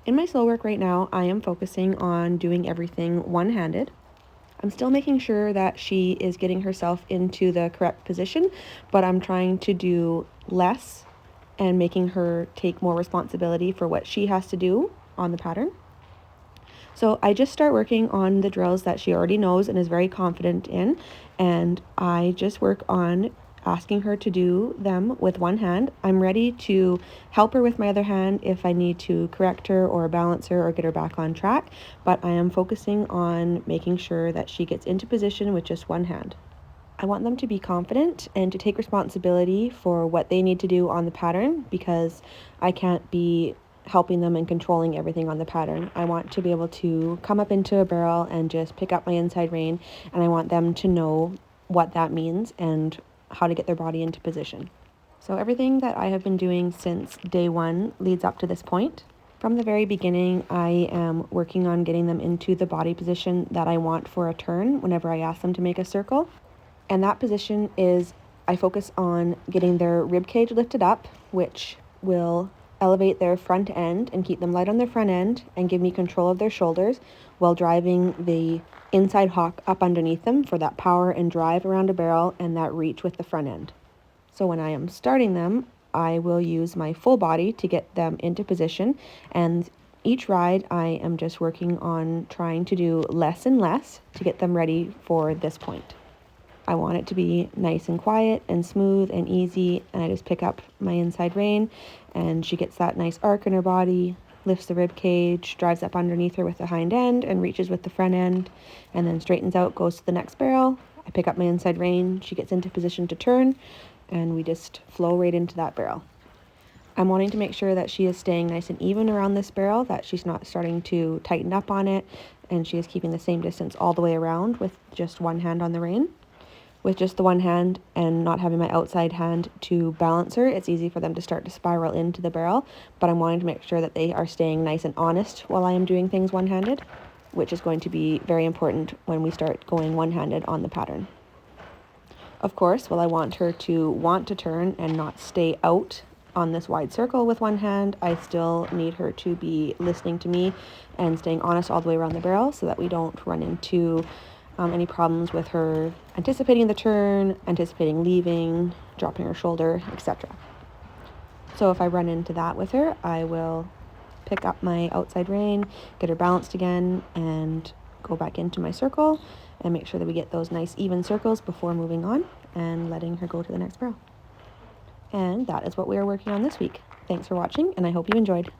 In my slow work right now, I am focusing on doing everything one-handed. I'm still making sure that she is getting herself into the correct position, but I'm trying to do less and making her take more responsibility for what she has to do on the pattern. So I just start working on the drills that she already knows and is very confident in, and I just work on asking her to do them with one hand. I'm ready to help her with my other hand if I need to correct her or balance her or get her back on track, but I am focusing on making sure that she gets into position with just one hand. I want them to be confident and to take responsibility for what they need to do on the pattern, because I can't be helping them and controlling everything on the pattern. I want to be able to come up into a barrel and just pick up my inside rein, and I want them to know what that means and how to get their body into position. So everything that I have been doing since day one leads up to this point. From the very beginning, I am working on getting them into the body position that I want for a turn whenever I ask them to make a circle. And that position is, I focus on getting their rib cage lifted up, which will elevate their front end and keep them light on their front end and give me control of their shoulders while driving the inside hock up underneath them for that power and drive around a barrel and that reach with the front end. So when I am starting them, I will use my full body to get them into position, and each ride I am just working on trying to do less and less to get them ready for this point. I want it to be nice and quiet and smooth and easy, and I just pick up my inside rein and she gets that nice arc in her body, lifts the rib cage, drives up underneath her with the hind end and reaches with the front end, and then straightens out, goes to the next barrel. I pick up my inside rein, she gets into position to turn, and we just flow right into that barrel. I'm wanting to make sure that she is staying nice and even around this barrel, that she's not starting to tighten up on it, and she is keeping the same distance all the way around with just one hand on the rein. With just the one hand and not having my outside hand to balance her, it's easy for them to start to spiral into the barrel, but I'm wanting to make sure that they are staying nice and honest while I am doing things one-handed, which is going to be very important when we start going one-handed on the pattern. Of course, while I want her to want to turn and not stay out on this wide circle with one hand, I still need her to be listening to me and staying honest all the way around the barrel so that we don't run into any problems with her anticipating the turn, anticipating leaving, dropping her shoulder, etc. So if I run into that with her, I will pick up my outside rein, get her balanced again, and go back into my circle and make sure that we get those nice even circles before moving on and letting her go to the next barrel. And that is what we are working on this week. Thanks for watching, and I hope you enjoyed.